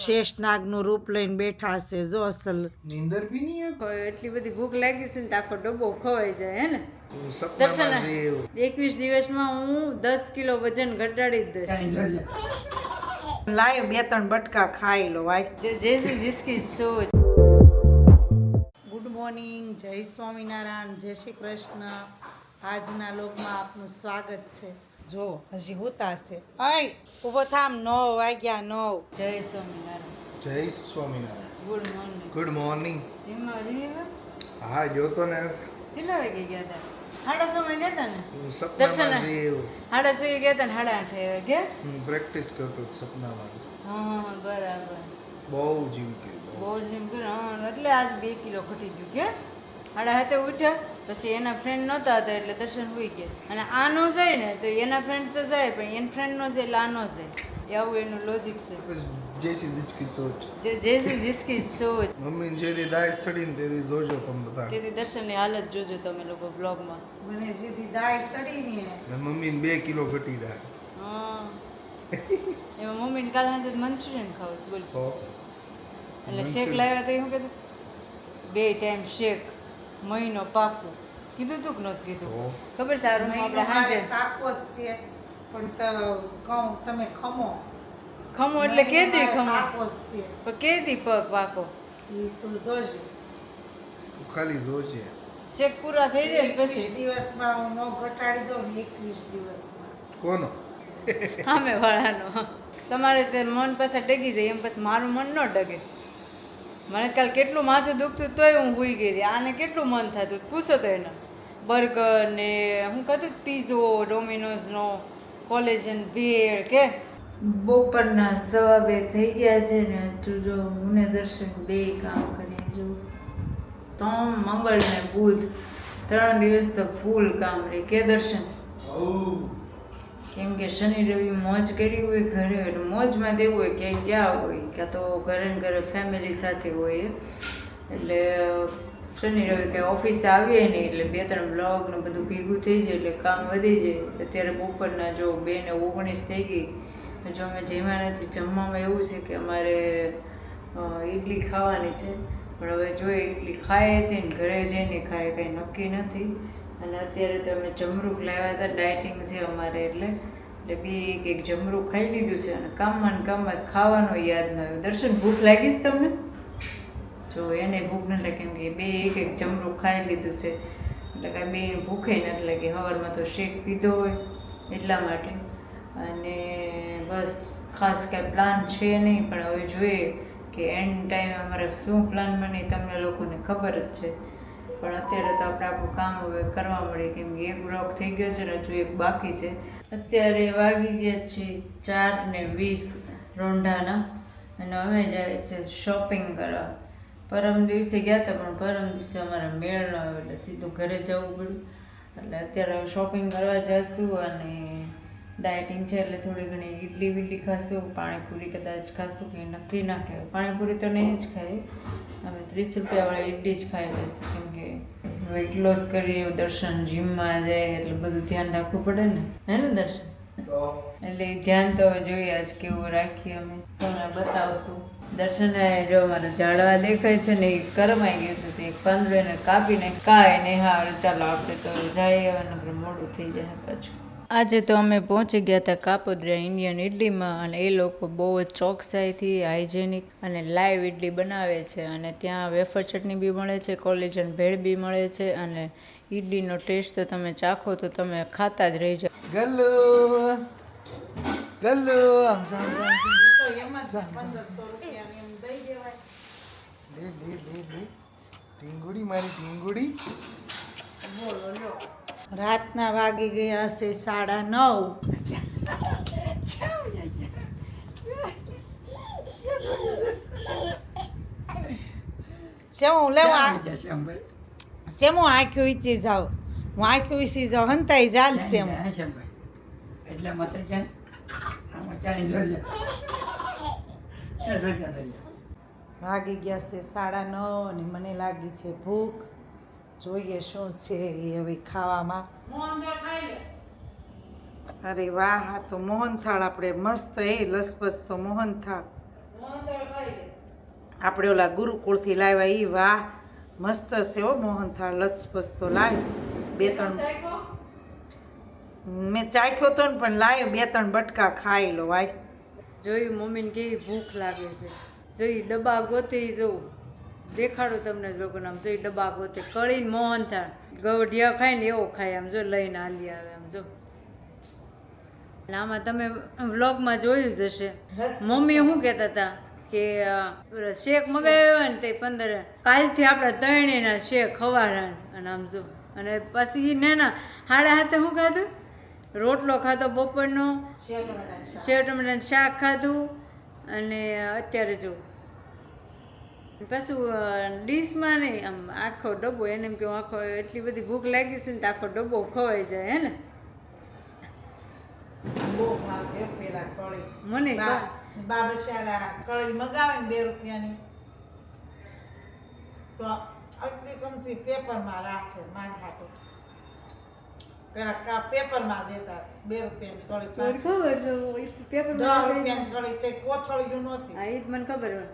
શેષનાગનું રૂપ લઈને બેઠા છે જો અસલ નીંદર બી નહીં કોઈ એટલી બધી ભૂખ લાગી છે ને તો આખો ડબ્બો ખવાઈ જાય હે ને સપનામાં દર્શન જેવું 21 દિવસમાં હું 10 કિલો વજન ઘટાડી જ દઈશ લાય 2-3 બટકા ખાઈ લો વાય જૈસે જિસકી સોચ. ગુડ મોર્નિંગ, જય સ્વામિનારાયણ, જય શ્રી કૃષ્ણ. આજના લોકમાં આપનું સ્વાગત છે. જો હજી હોતા છે આય ઊભો થામ 9 વાગ્યા 9. જય સ્વામિનારાયણ. જય Swaminarayan. Good morning. Good morning. જીમમાં હજી હા જોતો ને કેટલા વાગે ગયા હતા? 6:30 ગયા હતા ને સપનામાં જેવું 6:30 ગયા હતા ને 8:30 વાગે પ્રેક્ટિસ કરતો હતો સપનામાં. હા બરાબર. બહુ જીમ કે બહુ જીમ કર્યું એટલે આજ 2 કિલો ઘટી ગયું કે 7:30 ઉઠ્યા પછી એના ફ્રેન્ડ નહોતા હતા એટલે દર્શન હોઈ ગયા અને આ નો જાય ને તો એના ફ્રેન્ડ તો જાય પણ એના ફ્રેન્ડ નો જાય એટલે આ નો જાય આવું એનું લોજિક છે. જૈસી જીચકી સોચ. જૈસી જિસકી સોચ. મમ્મી જેથી દાય સડીને તેથી જોજો તમે બધા. તેથી દર્શનની હાલત જોજો તમે લોકો બ્લોગમાં. મને જેથી દાય સડી ને મમ્મીને 2 કિલો ઘટી જાય. હા એમાં મમ્મીને કાલ સાંજે મંચુરિયન ખાવું બોલ એટલે શેક લાવ્યા તો શું કીધું 2 ટાઈમ શેક મહિનો પાકું કીધું તું કે નહોતું કીધું ખબર સારું આપણે સાંજે પાકો છે પણ તો કહું તમે ખમો ખમો એટલે કેદી ખમો પાકો છે પણ કેદી પગ પાકો એ તું જોજે તું ખાલી જોજે. શેક પૂરા થઈ જાય ને 21 પછી દિવસમાં હું નો ઘટાડી દઉં ને 21 દિવસમાં કોનો? સામે વાળાનો તમારે તે મન પાસે ડગી જાય એમ પછી મારું મન ન ડગે. મને કાલ કેટલું માથું દુખતું તોય હું સૂઈ ગઈ હતી. આને કેટલું મન થતું પૂછો તો એને બર્ગર ને હું કહેતું પીઝો ડોમિનોઝનો કોલેજન ભેળ કે બપોરના 2:15 થઈ ગયા છે ને તું જો હું ને દર્શન 2 કામ કરીએ જો સોમ મંગળ ને બુધ 3 દિવસ તો ફૂલ કામ રહે કે દર્શન કેમ કે શનિ રવિ મોજ કરી હોય ઘરે એટલે મોજમાં તેવું હોય કે ક્યાં હોય કાં તો ઘરે ને ઘરે ફેમિલી સાથે હોય એટલે શનિ રવિ કંઈ ઓફિસે આવીએ નહીં એટલે 2-3 બ્લોગ ને બધું ભેગું થઈ જાય એટલે કામ વધી જાય. અત્યારે બપોરના જો 2:19 થઈ ગઈ જો અમે જમ્યા નથી. જમવામાં એવું છે કે અમારે ઈડલી ખાવાની છે પણ હવે જોઈએ ઈડલી ખાય હતી ને ઘરે જઈને ખાય કંઈ નક્કી નથી. અને અત્યારે તો અમે જમરૂખ લાવ્યા હતા ડાયટિંગ છે અમારે એટલે એક જમરૂખ ખાઈ લીધું છે અને કામમાં ને કામમાં ખાવાનું યાદ ન આવ્યું. દર્શન ભૂખ લાગી છે તમને? જો એને ભૂખ નથી લાગી કેમ કે 2 એક જમરૂખ ખાઈ લીધું છે એટલે કાંઈ 2 ભૂખે નથી લાગી. સવારમાં તો શેક પીધો હોય એટલા માટે. અને બસ ખાસ કાંઈ પ્લાન છે નહીં પણ હવે જોઈએ કે એન્ડ ટાઈમે અમારે શું પ્લાન બને તમને લોકોને ખબર જ છે. પણ અત્યારે તો આપણે આપણું કામ હવે કરવા મળે કેમ કે 1 બ્લોક થઈ ગયો છે ને હજુ 1 બાકી છે. અત્યારે વાગી ગયા છે 4:20 રોંઢાના અને અમે જાય છે શોપિંગ કરવા. પરમ દિવસે ગયા હતા પણ પરમ દિવસે અમારા મેળ ન આવ્યો એટલે સીધું ઘરે જવું પડ્યું. એટલે અત્યારે શોપિંગ કરવા જઈશું અને ડાયટિંગ છે એટલે થોડી ઘણી ઈડલી વીડલી ખાશું, પાણીપુરી કદાચ ખાશું કે નક્કી ના કહેવાય. પાણીપુરી તો નહીં જ ખાઈએ અમે 30 રૂપિયાવાળી ઈડલી જ ખાઈ લઈશું કેમ કે વેઇટ લોસ કરીએ દર્શન જીમમાં જાય એટલે બધું ધ્યાન રાખવું પડે ને હે ને દર્શન એટલે ધ્યાન તો જોઈએ આજ કેવું રાખીએ અમે તમને બતાવશું. દર્શને જો મારે ઝાડવા દેખાય છે ને એ કરમાઈ ગયું હતું તે 15 ને કાપીને કાંઈ નહીં. હા ચાલો આપણે તો જઈએ અને મોડું થઈ જાય પાછું. આજે તો અમે પહોંચી ગયા હતા કાપોદ્રા ઇન્ડિયન ઇડલીમાં અને એ લોકો બહુ જ ચોકસાઈથી હાઇજેનિક અને લાઈવ ઇડલી બનાવે છે અને ત્યાં વેફર ચટણી બી મળે છે, કોલેજન ભેળ બી મળે છે અને ઇડલીનો ટેસ્ટ તો તમે ચાખો તો તમે ખાતા જ રહી જાઓ. ગલ્લુ ગલ્લુ આમ સામ સામ તો એમ જ 1500 રૂપિયા એમ દઈ દેવાય. લે ટીંગુડી મારી ટીંગુડી. બોલો લો રાતના વાગી ગયા છે 9:30. શેમું લેવા શેમું આંખ્યું ઈચી જાવ હું આંખ્યું ઈચી જાવ હંતાઈ જાલ શેમું એટલે મસે છે આમાં ચાલી જોઈએ વાગી ગયા છે 9:30 અને મને લાગી છે ભૂખ. જોઈએ શું છે એ હવે ખાવામાં. અરે વાહ આ તો મોહનથાળ આપણે મસ્ત લસપસ તો મોહનથાળ આપણે ઓલા ગુરુકુળથી લાવ્યા ઈ વાહ મસ્ત છે હો મોહનથાળ લચપચ તો લાવ 2-3 મેં ચાખ્યો તો ને પણ લાવ્યો 2-3 બટકા ખાઈ લો ભાઈ. જોયું મમ્મીને કેવી ભૂખ લાગે છે. જોઈ ડબ્બા ગોતી જવું દેખાડું તમને લોકોને. આમ જોઈ ડબ્બા ગોતે કળીને મોહનથાળ ગવઢિયા ખાય ને એવો ખાય. આમ જો લઈને હાલી આવે. આમ જો આમાં તમે વ્લોગમાં જોયું જ હશે. મમ્મી શું કહેતા હતા કે શેક મગાવ્યો હોય ને તે 15 કાલથી આપણે ત્રણેયના શેક ખવાના. અને આમ જો અને પછી ના 7:30 શું ખાધું? રોટલો ખાધો બપોરનો, સેવ ટમેટાનું શાક ખાધું. અને અત્યારે જો પાછું ડીશમાં નહીં આમ આખો ડબ્બો. એને એમ કે આખો એટલી બધી ભૂખ લાગી છે ને તો આખો ડબ્બો ખવાઈ જાય હે ને. બહુ ભાવે પેલા કળી મને બા બચારા કળી મગાવે ને 2 રૂપિયાની તો આટલી ચમચી પેપરમાં રાખે મારા હાથે. પેલા પેપરમાં દેતા 2 રૂપિયાની કળી પેપર 10 રૂપિયાની કળી તે કોથળીયું નહોતી. હા એ જ મને ખબર હોય.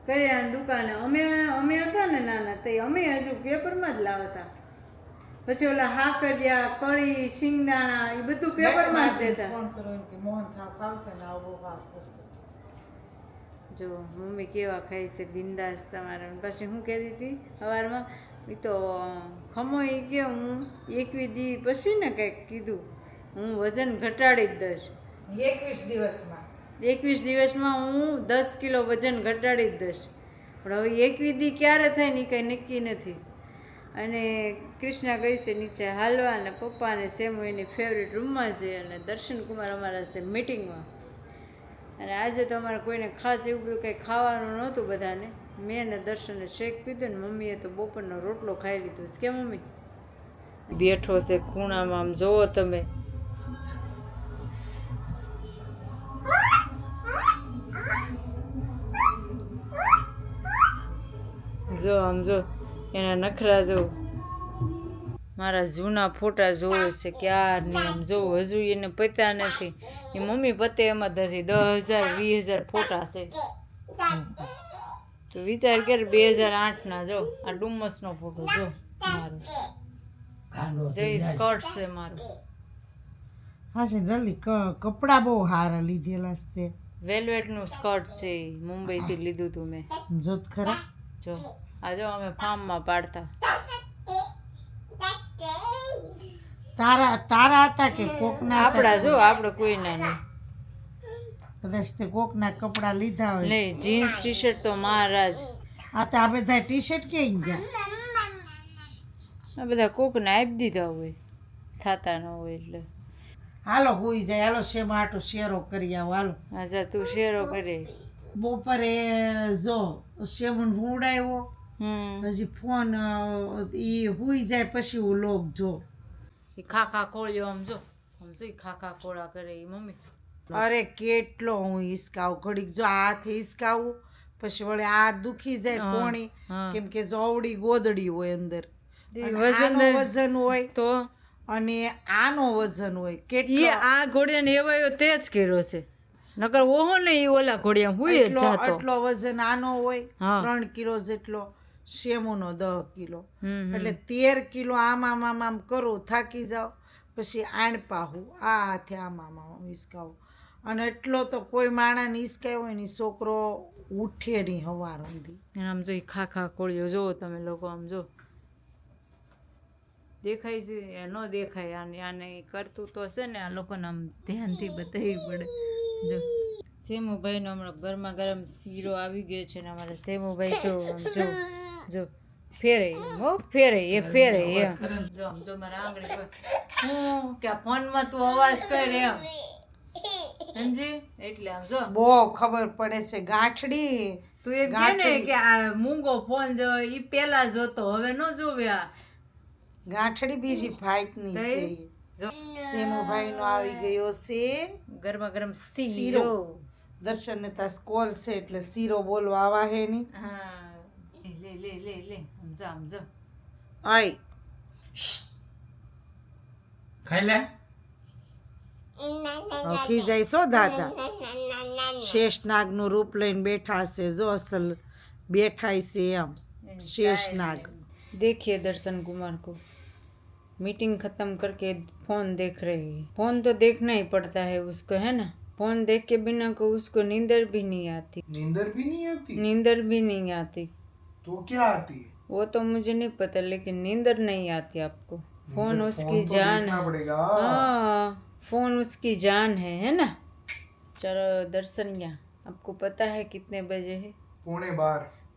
કરિયાણાની દુકાને અમે હતા ને નાના તે અમે હજુ પેપરમાં જ લાવતા. પછી ઓલા હાકરિયા કળી શિંગદાણા એ બધું પેપરમાં જ દેતા. ફોન કર્યો એમ કે મોહનથાળ ખાવશે ને આવો બસ. જો મમ્મી કેવા ખાય છે બિંદાસ તમારા. પછી હું કહેતી હતી સવારમાં એ તો ખમો એ કે હું 21 દી પછી ને કંઈક કીધું હું વજન ઘટાડી જ દઈશ. 21 દિવસમાં 21 દિવસમાં હું 10 કિલો વજન ઘટાડી જ દઈશ. પણ હવે 21 દી ક્યારે થાય ને એ કંઈ નક્કી નથી. અને કૃષ્ણા ગઈ છે નીચે હાલવા અને પપ્પા અને સેમુ એની ફેવરેટ રૂમમાં છે અને દર્શનકુમાર અમારા છે મીટિંગમાં. અને આજે તો અમારે કોઈને ખાસ એવું બધું કંઈ ખાવાનું નહોતું બધાને. મેં ને દર્શને શેક પીધું ને મમ્મીએ તો બપોરનો રોટલો ખાઈ લીધો છે. કે મમ્મી બેઠો છે ખૂણામાં આમ જોવો તમે. જો આમ જો એના નખરા જો. મારા જૂના ફોટા જોવે છે ક્યારની. આમ જો હજુ એને પત્યા નથી. એ મમ્મી પતે એમ જ નથી. 10,000 20,000 ફોટા છે. તો વિચાર કર 2008ના. જો આ ડુમ્મસનો ફોટો જો મારો. જય સ્કર્ટ છે મારું. હા છે જલ્દી કપડાં બહુ સારા લીધેલા છે. વેલ્વેટનું સ્કર્ટ છે મુંબઈથી લીધું હતું મેં. જોત ખરા જો આ જો અમે ફાર્મમાં પાડતા. તારા હતા કે કોકના આપણા જો આપણે કોઈના નહીં. કદાચ તે કોકના કપડાં લીધા હોય. નહીં જીન્સ ટી શર્ટ તો મહારાજ. આ તો આ બધા ટી શર્ટ ક્યાં ગયા? આ બધા કોકને આપી દીધા હોય થતા ન હોય એટલે. હાલો હોઈ જાય. હાલો શેમાં હાટું શેરો કરી આવો હાલો. હા તું શેરો કરે. બપોરે જો શેમુન હુવડાવ્યો. હજી ફોન ઈ હુઈ જાય પછી હું લોક જો. એ ખાખા ખોળ્યો આમ જો. આમ જો ખાખા ખોળા કરે એ મમ્મી. અરે કેટલો હું હિસકાવું ઘડીક જો હાથ હિસકાવું પછી વળે આ દુખી જાય કોણી. કેમ કે જોવડી ગોદડી હોય અંદર. આનો વજન હોય તો અને આનો વજન હોય કેટલો. એ આ ઘોડિયાને એવાયો તે જ કર્યો છે. નકર ઓહો ને એ ઓલા ઘોડિયા હુઈ જ જાતો. એટલો વજન આનો હોય 3 કિલો જેટલો. શેમુનો 10 કિલો. એટલે 13 કિલો આમ કરું થાકી જાવ. પછી આણ પાહું આ હાથે આમ હિસકાવું. અને એટલો તો કોઈ માણાને હિસકાયો હોય ને છોકરો ઉઠે નહીં હવાર સુધી. આમ જો ખાખા ખોળ્યો જોવો તમે લોકો. આમ જો દેખાય છે ન દેખાય. આને કરતું તો છે ને આ લોકોને આમ ધ્યાનથી બતાવવી પડે. જો સેમુભાઈનો હમણાં ગરમા ગરમ શીરો આવી ગયો છે ને અમારા સેમુભાઈ જો આમ જો ફેરે ફેરે એ ફેરે એમ. જો આમ જો મારા આંગળી પર હું કે આ ફોનમાં તું અવાજ કર એમ સમજી. એટલે આમ જો બહુ ખબર પડે છે ગાંઠડી. તું એમ કે ને કે આ મૂંગો ફોન જો ઈ પેલા જોતો હવે ન જોવે. આ ગાંઠડી બીજી ભાઈની છે. સેમુભાઈ નો આવી ગયો છે ગરમા ગરમ શીરો. દર્શન ને તા સ્કોલ છે એટલે શીરો બોલવા આવા હે ની. હા લે લે લે લે આમ જો આય ખાઈ લે. ખીજાય દાદા શેષનાગનું રૂપ લઈને બેઠા છે જો અસલ બેઠાય છે એમ शेषनाग। देखिए दर्शन कुमार को मीटिंग खत्म करके फोन देख रही है। फोन तो देखना ही पड़ता है उसको, है ना। फोन देख के बिना को उसको नींदर भी नहीं आती। नींदर भी नहीं आती? नींदर भी नहीं आती। तो क्या आती है? वो तो मुझे नहीं पता, लेकिन नींदर नहीं आती आपको। फोन उसकी तो जान देखना है। पड़ेगा। हाँ, फोन उसकी जान है ना। चलो दर्शनिया, आपको पता है कितने बजे है?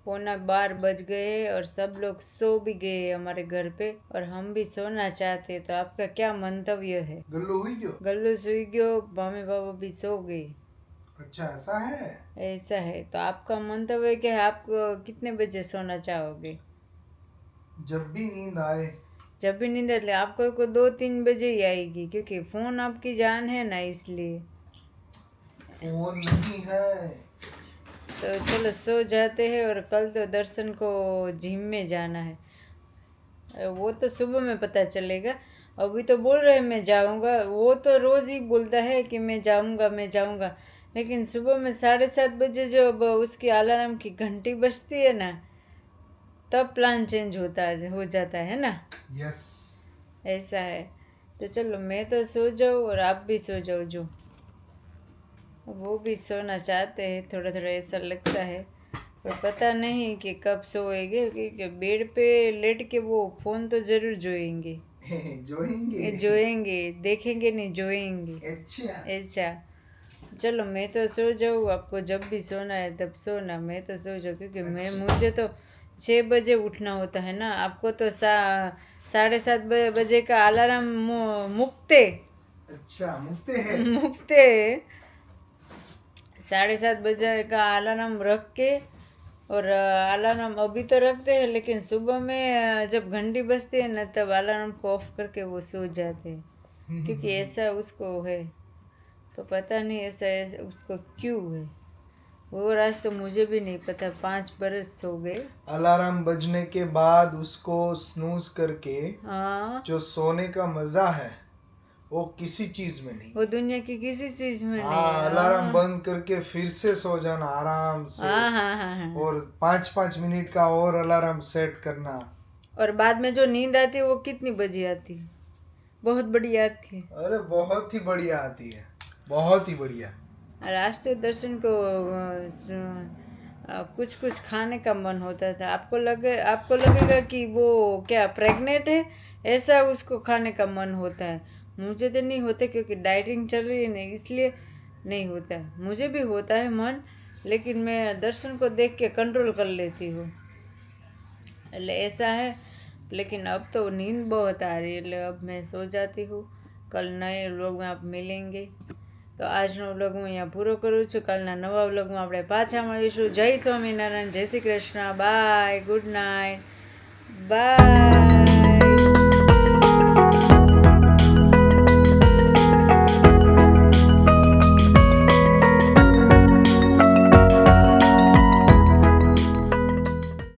12:15 बज गए और सब लोग सो भी गए हमारे घर पे, और हम भी सोना चाहते। तो आपका क्या मंतव्य है? गल्लू हुई क्यों? गल्लू सोई गयो, मम्मी पापा भी सो गए। अच्छा ऐसा है? ऐसा है, तो आपका मंतव्य क्या है? आप कितने बजे सोना चाहोगे? जब भी नींद आए। जब भी नींद आए आपको को 2-3 बजे ही आएगी, क्योंकि फोन आपकी जान है ना, इसलिए। फोन नहीं है। तो चलो सो जाते हैं। और कल तो दर्शन को जिम में जाना है। वो तो सुबह में पता चलेगा। अभी तो बोल रहे हैं मैं जाऊंगा। वो तो रोज़ ही बोलता है कि मैं जाऊंगा। लेकिन सुबह में 7:30 बजे जो अब उसकी अलार्म की घंटी बजती है ना, तब प्लान चेंज हो जाता है ना। यस। ऐसा है। तो चलो मैं तो सो जाऊँ और आप भी सो जाओ। जो वो भी सोना चाहते हैं, थोड़ा थोड़ा ऐसा लगता है, पर पता नहीं कि कब सोएंगे, क्योंकि बेड पे लेट के वो फोन तो जरूर जोएंगे। जोएंगे। देखेंगे नहीं, जोएंगे। अच्छा। ऐसा। चलो मैं तो सो जाऊँ, आपको जब भी सोना है तब सोना, मैं तो सो जाऊँ, क्योंकि मुझे तो 6 बजे उठना होता है ना। आपको तो 7:30 बजे का अलार्म मुकते। अच्छा मुकते हैं। 7:30 बजे का अलार्म रख के, और अलार्म अभी तो रखते हैं, लेकिन सुबह में जब घंटी बजती है ना, तब अलार्म को ऑफ करके वो सो जाते हैं, क्योंकि ऐसा उसको है। तो पता नहीं ऐसा उसको क्यों है, वो राज तो मुझे भी नहीं पता। 5 बरस हो गए। अलार्म बजने के बाद उसको स्नूज करके हाँ, जो सोने का मजा है वो किसी चीज में नहीं। वो दुनिया की किसी चीज में नहीं हाँ, है। अलार्म बंद करके फिर से सो जाना आराम से। हाँ। और 5-5 मिनट का और अलार्म सेट करना। और बाद में जो नींद आती है वो कितनी बजे आती है? बहुत बढ़िया आती है। अरे बहुत ही बढ़िया आती है, बहुत ही बढ़िया। और आज तो दर्शन को कुछ खाने का मन होता था। आपको लगेगा कि वो क्या प्रेग्नेंट है, ऐसा उसको खाने का मन होता है। मुझे तो नहीं होता, क्योंकि डाइटिंग चल रही है ना, इसलिए नहीं होता है। मुझे भी होता है मन, लेकिन मैं दर्शन को देख के कंट्रोल कर लेती हूँ। ऐसा है। लेकिन अब तो नींद बहुत आ रही है, अब मैं सो जाती हूँ। कल नए व्लॉग में आप मिलेंगे। तो આજનો વ્લોગ હું અહીંયા પૂરો કરું છું। કાલના નવા વ્લોગમાં આપણે પાછા મળીશું। જય સ્વામિનારાયણ, જય Shri Krishna, bye, good night, by.